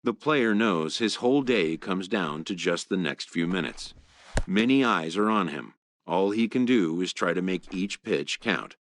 The player knows his whole day comes down to just the next few minutes. Many eyes are on him. All he can do is try to make each pitch count.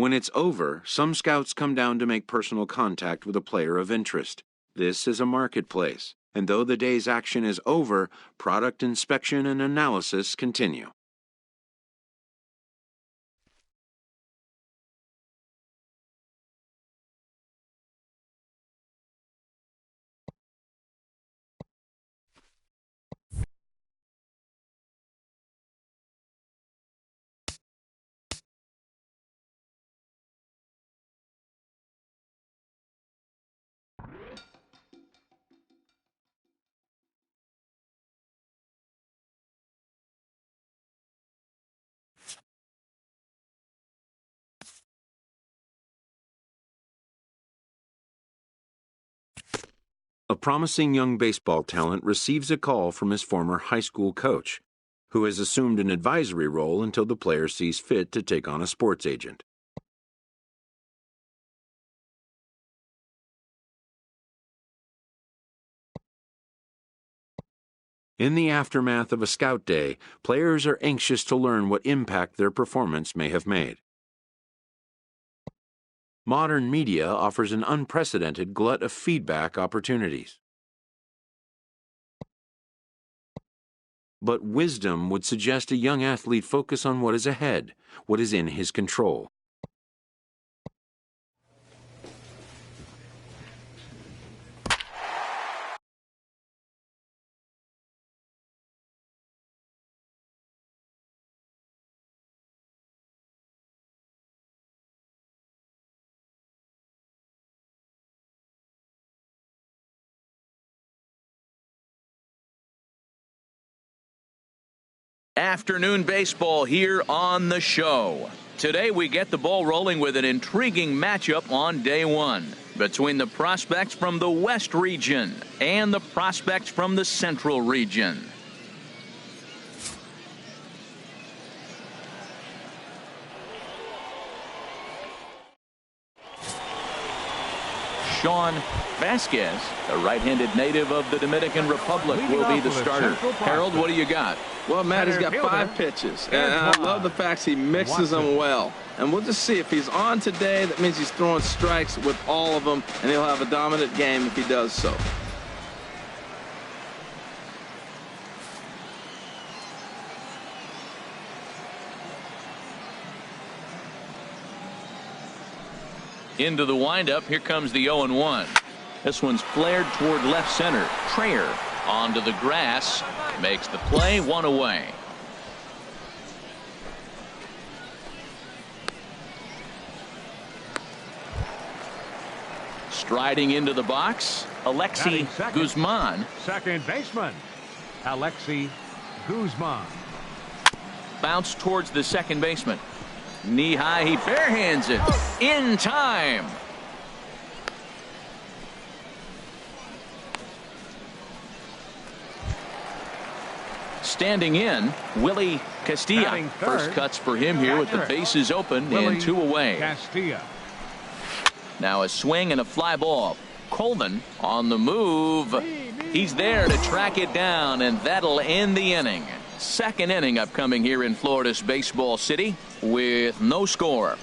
When it's over, some scouts come down to make personal contact with a player of interest. This is a marketplace, and though the day's action is over, product inspection and analysis continue. A promising young baseball talent receives a call from his former high school coach, who has assumed an advisory role until the player sees fit to take on a sports agent. In the aftermath of a scout day, players are anxious to learn what impact their performance may have made. Modern media offers an unprecedented glut of feedback opportunities. But wisdom would suggest a young athlete focus on what is ahead, what is in his control. Afternoon baseball here on the show. Today we get the ball rolling with an intriguing matchup on day one between the prospects from the West region and the prospects from the Central region. Sean Vasquez, a right-handed native of the Dominican Republic, will be the starter. Harold, what do you got? Well, Matt, he's got 5 pitches, and I love the fact he mixes them well. And we'll just see if he's on today. That means he's throwing strikes with all of them, and he'll have a dominant game if he does so. Into the windup, here comes the 0-1. This one's flared toward left center. Trayer onto the grass, makes the play, 1 away. Striding into the box, Alexi Guzman. Second baseman, Alexi Guzman. Bounce towards the second baseman. Knee high, he barehands it in time. Standing in, Willie Castilla. First cuts for him here with the bases open and 2 away. Castilla. Now a swing and a fly ball. Colvin on the move. He's there to track it down, and that'll end the inning. Second inning upcoming here in Florida's Baseball City with no score.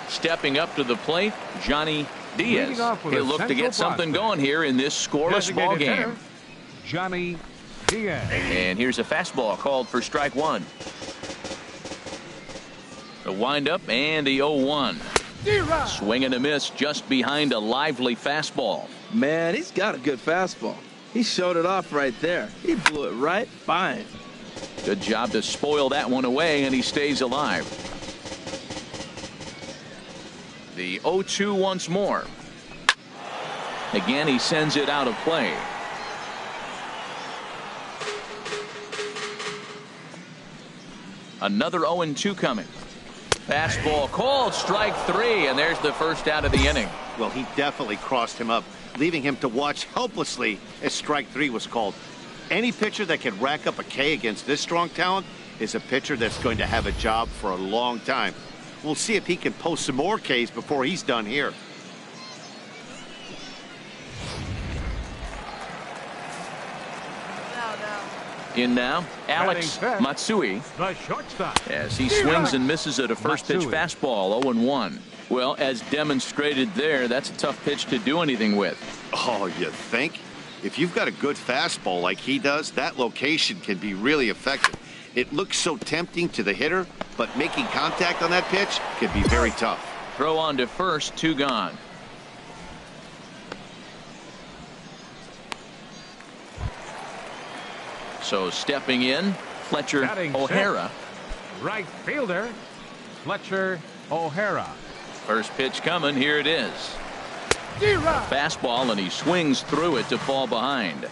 Stepping up to the plate, Johnny Diaz. He'll look to get something going here in this scoreless ball game. Johnny Diaz. And here's a fastball called for strike 1. The windup and the 0-1. Swing and a miss just behind a lively fastball. Man, he's got a good fastball. He showed it off right there. He blew it right by him. Good job to spoil that one away, and he stays alive. The 0-2 once more. Again, he sends it out of play. Another 0-2 coming. Fastball called, strike 3, and there's the first out of the inning. Well, he definitely crossed him up, leaving him to watch helplessly as strike 3 was called. Any pitcher that can rack up a K against this strong talent is a pitcher that's going to have a job for a long time. We'll see if he can post some more Ks before he's done here. In now, Alex Matsui, The shortstop. as he swings and misses at a first-pitch fastball, 0-1. Well, as demonstrated there, that's a tough pitch to do anything with. Oh, you think? If you've got a good fastball like he does, that location can be really effective. It looks so tempting to the hitter, but making contact on that pitch can be very tough. Throw on to first, 2 gone. So stepping in, Fletcher Batting O'Hara. Right fielder, Fletcher O'Hara. First pitch coming, here it is. Fastball, and he swings through it to fall behind.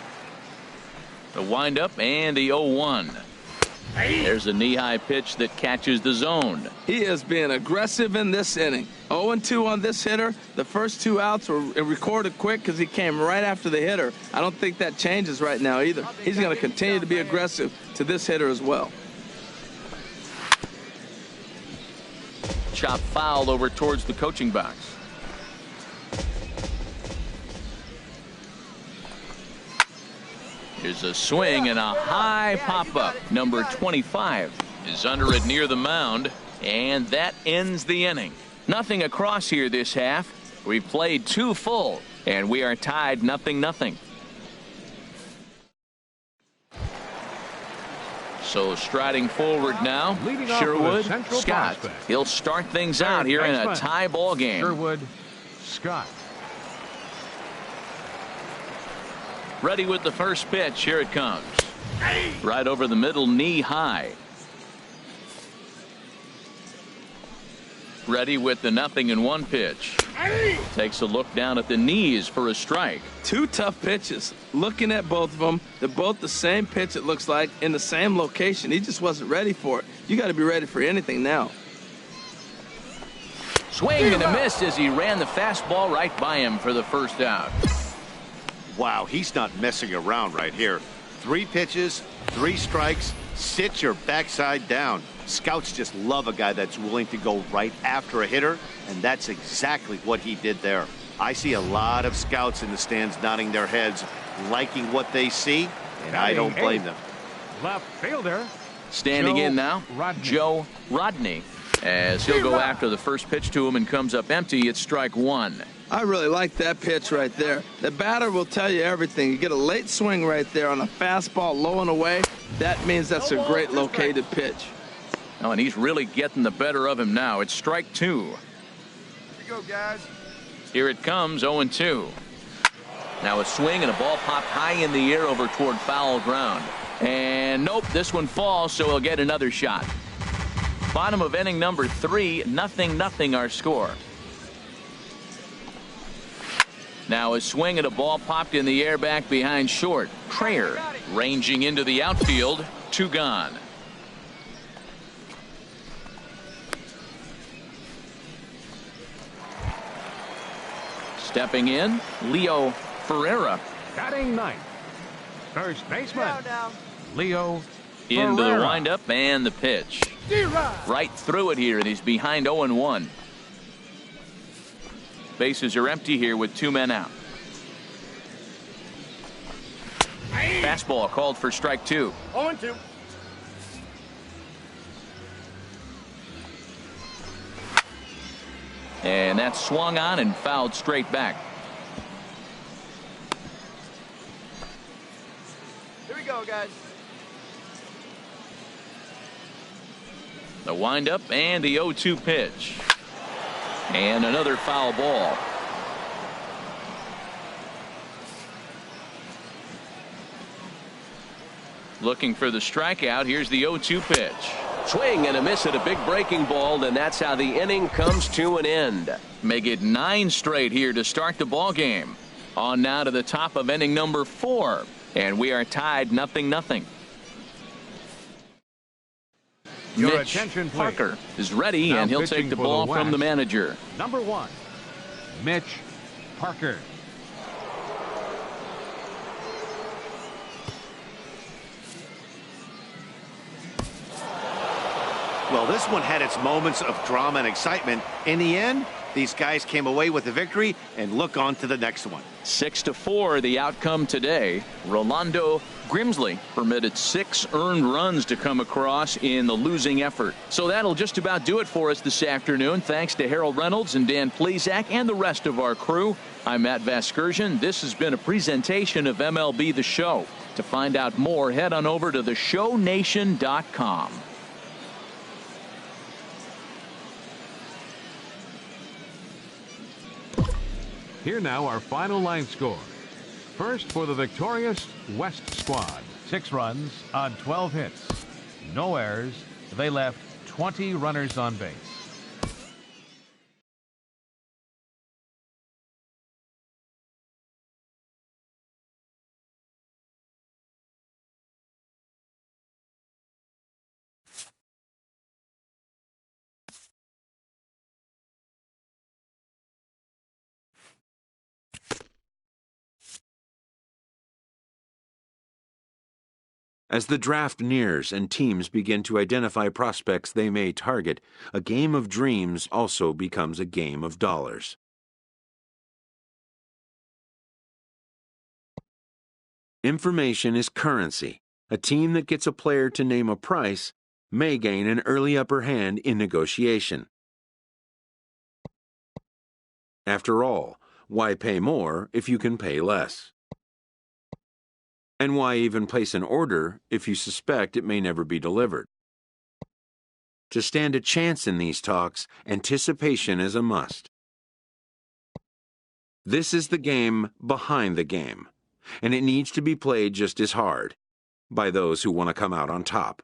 The windup and the 0-1. There's a knee-high pitch that catches the zone. He is being aggressive in this inning. 0-2 on this hitter. The first 2 outs were recorded quick because he came right after the hitter. I don't think that changes right now either. He's going to continue to be aggressive to this hitter as well. Chop foul over towards the coaching box. Here's a swing and a high pop-up. Number 25 is under it near the mound, and that ends the inning. Nothing across here this half. We've played 2 full, and we are tied 0-0. So striding forward now, Sherwood Scott. He'll start things out here in a tie ball game. Sherwood Scott. Ready with the first pitch. Here it comes. Right over the middle, knee high. Ready with the 0-1 pitch. Takes a look down at the knees for a strike. 2 tough pitches. Looking at both of them, they're both the same pitch, it looks like, in the same location. He just wasn't ready for it. You got to be ready for anything now. Swing and a miss as he ran the fastball right by him for the first out. Wow, he's not messing around right here. 3 pitches, 3 strikes. Sit your backside down. Scouts just love a guy that's willing to go right after a hitter, and that's exactly what he did there. I see a lot of scouts in the stands nodding their heads, liking what they see, and I don't blame them. Left fielder. Standing in now, Joe Rodney, as he'll go after the first pitch to him and comes up empty. It's strike 1. I really like that pitch right there. The batter will tell you everything. You get a late swing right there on a fastball low and away. That means that's a great located pitch. Oh, and he's really getting the better of him now. It's strike 2. Here we go, guys. Here it comes, 0-2. Now a swing and a ball popped high in the air over toward foul ground. And nope, this one falls, so he'll get another shot. Bottom of inning number 3, 0-0 our score. Now a swing and a ball popped in the air back behind short. Trayer ranging into the outfield. 2 gone. Stepping in, Leo Ferreira. Batting 9th. First baseman, Leo Ferreira. Into the windup and the pitch. Right through it here, and he's behind 0-1. Bases are empty here with 2 men out. Fastball called for strike 2. 0-2. And that's swung on and fouled straight back. Here we go, guys. The windup and the 0-2 pitch. And another foul ball. Looking for the strikeout. Here's the 0-2 pitch. Swing and a miss at a big breaking ball, and that's how the inning comes to an end. Make it 9 straight here to start the ball game. On now to the top of inning number 4, and we are tied 0-0. Your Mitch attention, please. Parker is ready, Now and he'll pitching take the for ball the from the West. manager. Number 1, Mitch Parker. Well, this one had its moments of drama and excitement. In the end, These guys came away with the victory, and look on to the next one. 6-4 the outcome today. Rolando Grimsley permitted 6 earned runs to come across in the losing effort. So that'll just about do it for us this afternoon. Thanks to Harold Reynolds and Dan Plesac and the rest of our crew. I'm Matt Vasgersian. This has been a presentation of MLB The Show. To find out more, head on over to theshownation.com. Here now our final line score. First for the victorious West squad. 6 runs on 12 hits. No errors. They left 20 runners on base. As the draft nears and teams begin to identify prospects they may target, a game of dreams also becomes a game of dollars. Information is currency. A team that gets a player to name a price may gain an early upper hand in negotiation. After all, why pay more if you can pay less? And why even place an order if you suspect it may never be delivered? To stand a chance in these talks, anticipation is a must. This is the game behind the game, and it needs to be played just as hard by those who want to come out on top.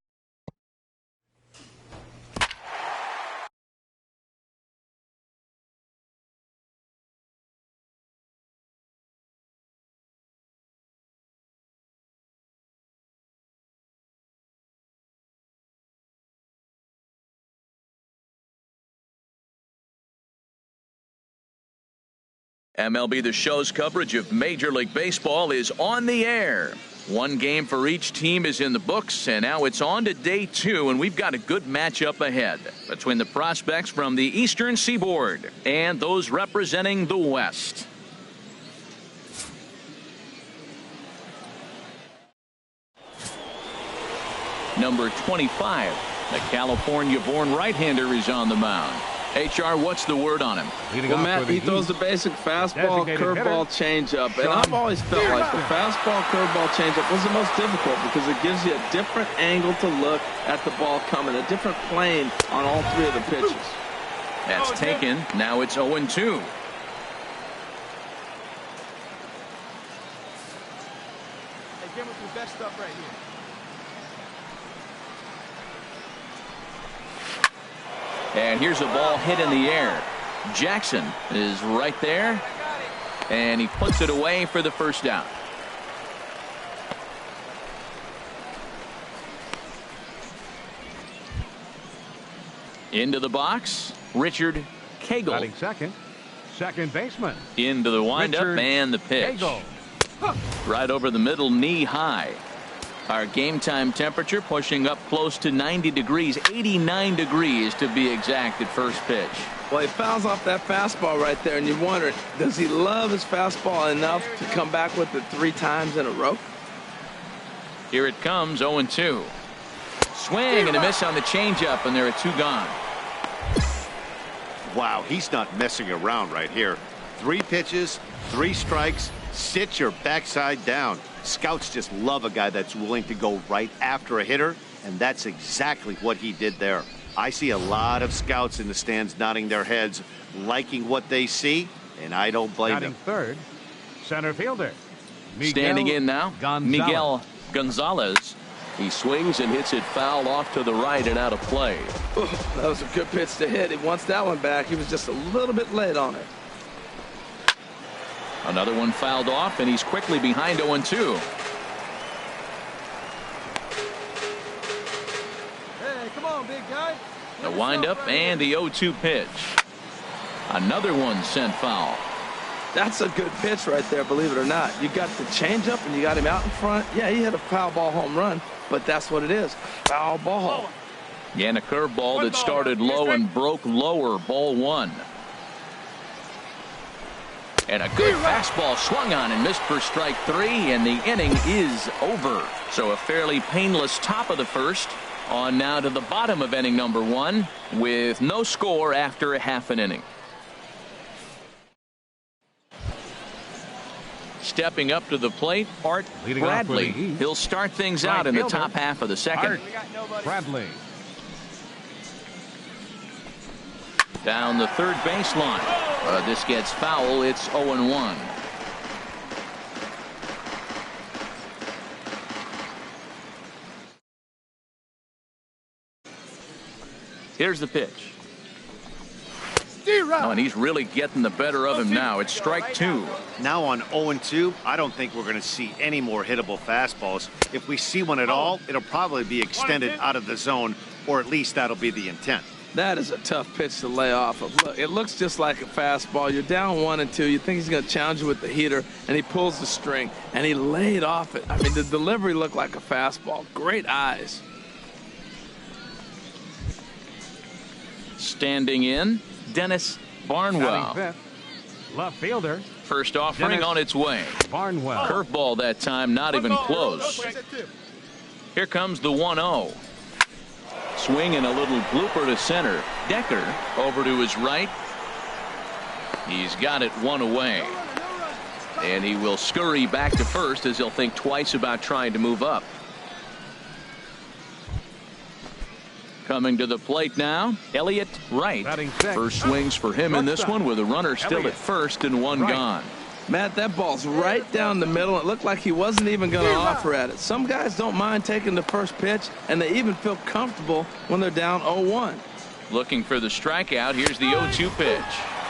MLB The Show's coverage of Major League Baseball is on the air. 1 game for each team is in the books, and now it's on to day 2, and we've got a good matchup ahead between the prospects from the Eastern Seaboard and those representing the West. Number 25, the California-born right-hander is on the mound. HR, what's the word on him? Well, Matt, he throws the basic fastball, curveball, changeup. And I've always felt like the fastball, curveball, changeup was the most difficult because it gives you a different angle to look at the ball coming, a different plane on all 3 of the pitches. That's taken. Now it's 0-2. Hey, give him your best stuff right here. And here's a ball hit in the air. Jackson is right there, and he puts it away for the first down. Into the box, Richard Cagle. Batting second baseman. Into the windup and the pitch. Cagle. Right over the middle, knee high. Our game time temperature pushing up close to 90 degrees, 89 degrees to be exact at first pitch. Well, he fouls off that fastball right there, and you wonder, does he love his fastball enough to come back with it 3 times in a row? Here it comes, 0-2. Swing and a miss on the changeup, and there are 2 gone. Wow, he's not messing around right here. 3 pitches, 3 strikes. Sit your backside down. Scouts just love a guy that's willing to go right after a hitter, and that's exactly what he did there. I see a lot of scouts in the stands nodding their heads, liking what they see, and I don't blame them. Third, center fielder. Standing in now, Miguel Gonzalez. He swings and hits it foul off to the right and out of play. Ooh, that was a good pitch to hit. He wants that one back. He was just a little bit late on it. Another one fouled off, and he's quickly behind 0-2. Hey, come on, big guy. The windup and the 0-2 pitch. Another one sent foul. That's a good pitch right there, believe it or not. You got the changeup and you got him out in front. Yeah, he hit a foul ball home run, but that's what it is. Foul ball. And a curveball that started low and broke lower, ball 1. And a good fastball swung on and missed for strike 3, and the inning is over. So a fairly painless top of the first. On now to the bottom of inning number 1 with no score after a half an inning. Stepping up to the plate, Art Leading off for the Bradley. East. He'll start things Right out in the fielder, top half of the second. Art Bradley. Down the third baseline. This gets foul. It's 0-1. Here's the pitch. Oh, and he's really getting the better of him now. It's strike 2. Now on 0-2, I don't think we're going to see any more hittable fastballs. If we see one at all, it'll probably be extended out of the zone, or at least that'll be the intent. That is a tough pitch to lay off of. Look, it looks just like a fastball. You're down 1-2. You think he's going to challenge you with the heater, and he pulls the string, and he laid off it. I mean, the delivery looked like a fastball. Great eyes. Standing in, Dennis Barnwell. Batting fifth, left fielder First offering Dennis on its way. Barnwell. Curveball that time, not even close. Here comes the 1-0. Swing and a little blooper to center. Decker over to his right. He's got it one away. And he will scurry back to first as he'll think twice about trying to move up. Coming to the plate now, Elliott Wright. Batting sixth. First swings for him in this one with a runner still Elliott at first and one Wright. gone. Matt, that ball's right down the middle. It looked like he wasn't even going to offer at it. Some guys don't mind taking the first pitch, and they even feel comfortable when they're down 0-1. Looking for the strikeout. Here's the 0-2 pitch.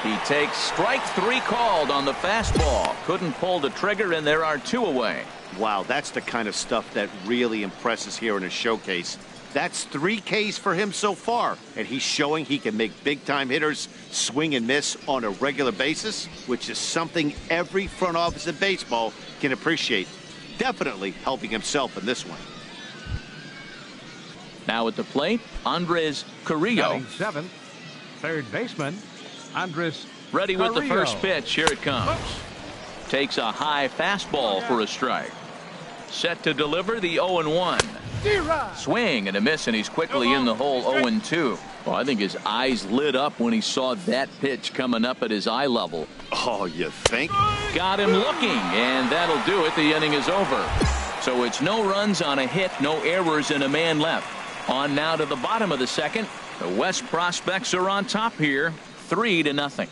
He takes strike 3 called on the fastball. Couldn't pull the trigger, and there are 2 away. Wow, that's the kind of stuff that really impresses here in a showcase. That's 3 Ks for him so far, and he's showing he can make big-time hitters swing and miss on a regular basis, which is something every front office in baseball can appreciate. Definitely helping himself in this one. Now at the plate, Andres Carrillo. Batting seventh, third baseman Andres Ready with the Carrillo. first pitch. Here it comes. Takes a high fastball for a strike. Set to deliver the 0-1. Swing and a miss, and he's quickly in the hole. 0-2. Well, I think his eyes lit up when he saw that pitch coming up at his eye level. Oh, you think? Got him looking, and that'll do it. The inning is over. So it's no runs on a hit, no errors, and a man left. On now to the bottom of the second. The West prospects are on top here, 3-0.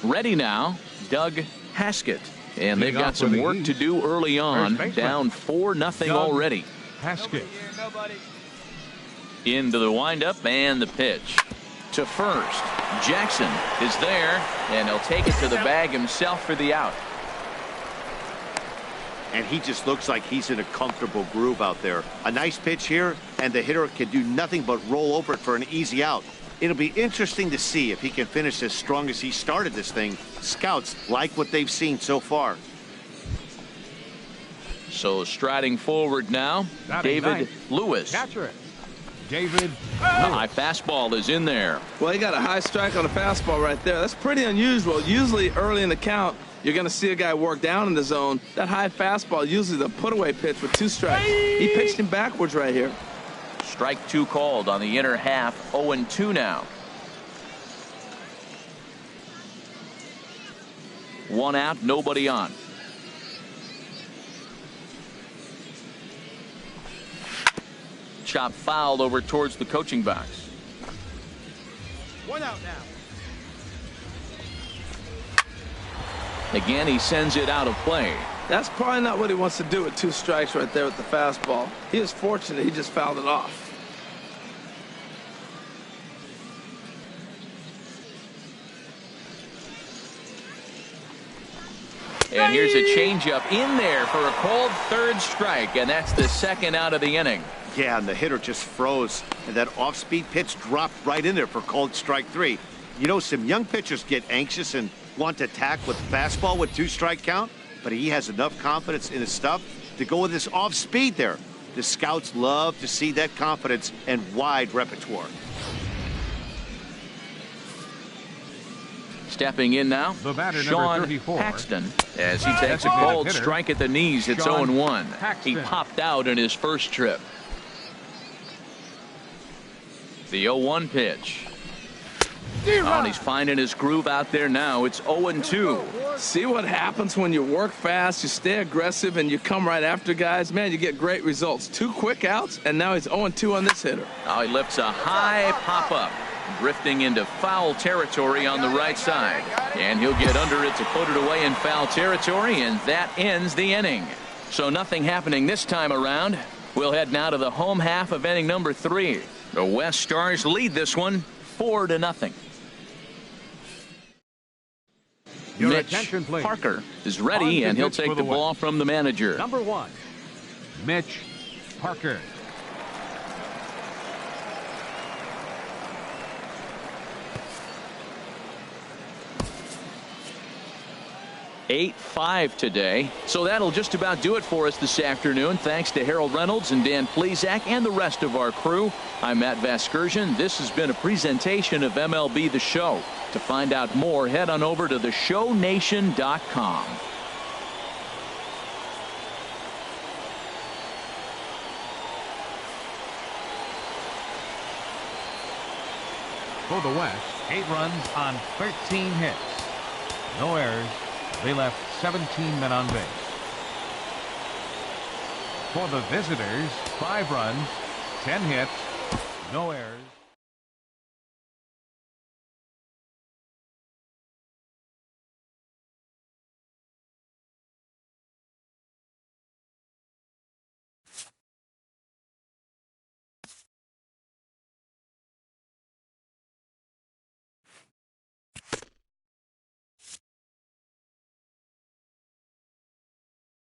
Ready now, Doug Haskett. And they've got some work to do early on. Down 4-0 already. Haskett. Into the windup and the pitch. To first. Jackson is there, and he'll take it to the bag himself for the out. And he just looks like he's in a comfortable groove out there. A nice pitch here, and the hitter can do nothing but roll over it for an easy out. It'll be interesting to see if he can finish as strong as he started this thing. Scouts like what they've seen so far. So striding forward now, Batting David ninth. Lewis. Catcher, David The high fastball is in there. Well, he got a high strike on a fastball right there. That's pretty unusual. Usually early in the count, you're going to see a guy work down in the zone. That high fastball, usually the put-away pitch with 2 strikes. He pitched him backwards right here. Strike 2 called on the inner half. 0-2 now. 1 out, nobody on. Chop fouled over towards the coaching box. 1 out now. Again, he sends it out of play. That's probably not what he wants to do with 2 strikes right there with the fastball. He is fortunate he just fouled it off. And here's a changeup in there for a called 3rd strike, and that's the 2nd out of the inning. Yeah, and the hitter just froze, and that off-speed pitch dropped right in there for called strike 3. You know, some young pitchers get anxious and want to attack with fastball with 2-strike count, but he has enough confidence in his stuff to go with this off-speed there. The scouts love to see that confidence and wide repertoire. Stepping in now, The batter, number Sean 34. Paxton, as he takes a Designated cold hitter, strike at the knees. It's Sean 0-1. He Paxton. popped out in his first trip. The 0-1 pitch. Oh, and he's finding his groove out there now. It's 0-2. See what happens when you work fast, you stay aggressive, and you come right after guys? Man, you get great results. 2 quick outs, and now he's 0-2 on this hitter. Now he lifts a high pop-up, drifting into foul territory on the right side. And he'll get under it to put it away in foul territory, and that ends the inning. So nothing happening this time around. We'll head now to the home half of inning number 3. The West Stars lead this one 4-0. Your Mitch attention, please. Parker is On ready, to and he'll pitch take for the the ball West. from the manager. Number 1, Mitch Parker. (8-5) today. So that'll just about do it for us this afternoon. Thanks to Harold Reynolds and Dan Plezak and the rest of our crew. I'm Matt Vasgersian. This has been a presentation of MLB The Show. To find out more, head on over to theshownation.com. For the West, 8 runs on 13 hits. No errors. They left 17 men on base. For the visitors, 5 runs, 10 hits, no errors.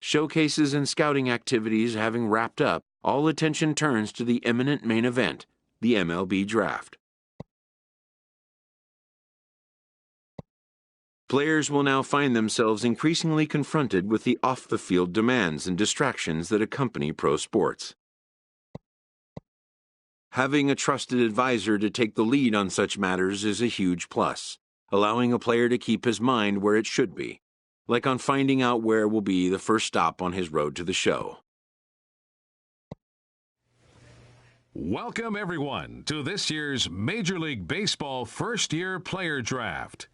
Showcases and scouting activities having wrapped up, all attention turns to the imminent main event, the MLB Draft. Players will now find themselves increasingly confronted with the off-the-field demands and distractions that accompany pro sports. Having a trusted advisor to take the lead on such matters is a huge plus, allowing a player to keep his mind where it should be, like on finding out where will be the first stop on his road to the show. Welcome, everyone, to this year's Major League Baseball first-year player draft.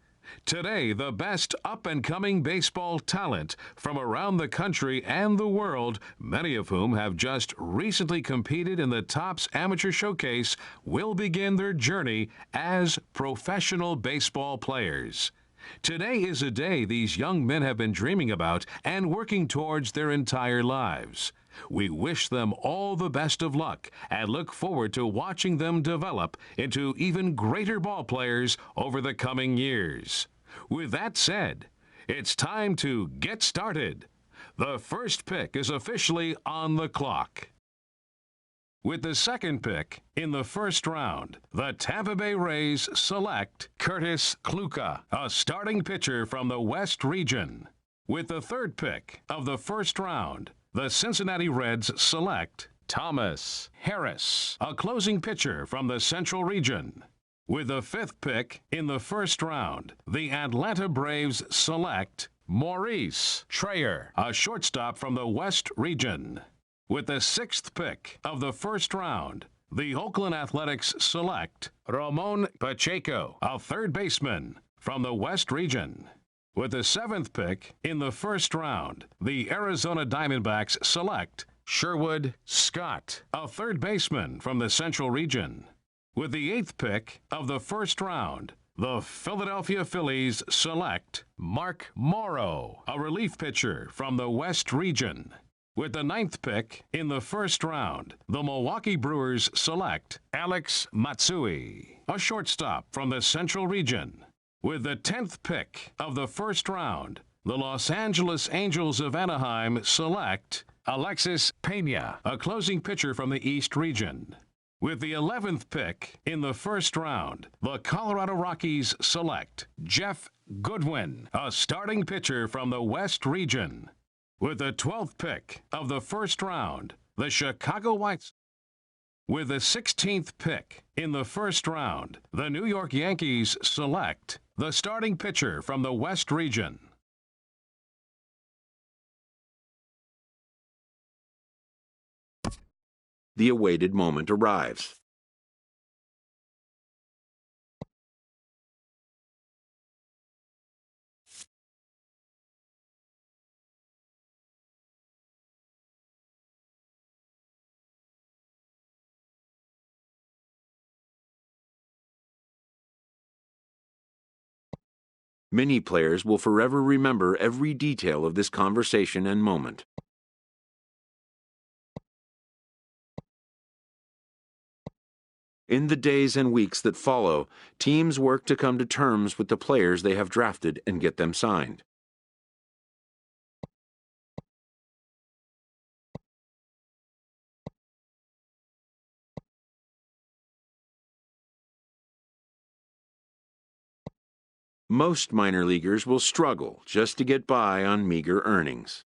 Today, the best up-and-coming baseball talent from around the country and the world, many of whom have just recently competed in the Topps Amateur Showcase, will begin their journey as professional baseball players. Today is a day these young men have been dreaming about and working towards their entire lives. We wish them all the best of luck and look forward to watching them develop into even greater ball players over the coming years. With that said, it's time to get started. The first pick is officially on the clock. With the second pick in the first round, the Tampa Bay Rays select Curtis Kluka, a starting pitcher from the West region. With the third pick of the first round, the Cincinnati Reds select Thomas Harris, a closing pitcher from the Central region. With the fifth pick in the first round, the Atlanta Braves select Maurice Trayer, a shortstop from the West region. With the sixth pick of the first round, the Oakland Athletics select Ramon Pacheco, a third baseman from the West region. With the seventh pick in the first round, the Arizona Diamondbacks select Sherwood Scott, a third baseman from the Central region. With the eighth pick of the first round, the Philadelphia Phillies select Mark Morrow, a relief pitcher from the West region. With the ninth pick in the first round, the Milwaukee Brewers select Alex Matsui, a shortstop from the Central region. With the 10th pick of the first round, the Los Angeles Angels of Anaheim select Alexis Pena, a closing pitcher from the East region. With the 11th pick in the first round, the Colorado Rockies select Jeff Goodwin, a starting pitcher from the West region. With the 12th pick of the first round, the Chicago White Sox With the 16th pick in the first round, the New York Yankees select the starting pitcher from the West region. The awaited moment arrives. Many players will forever remember every detail of this conversation and moment. In the days and weeks that follow, teams work to come to terms with the players they have drafted and get them signed. Most minor leaguers will struggle just to get by on meager earnings.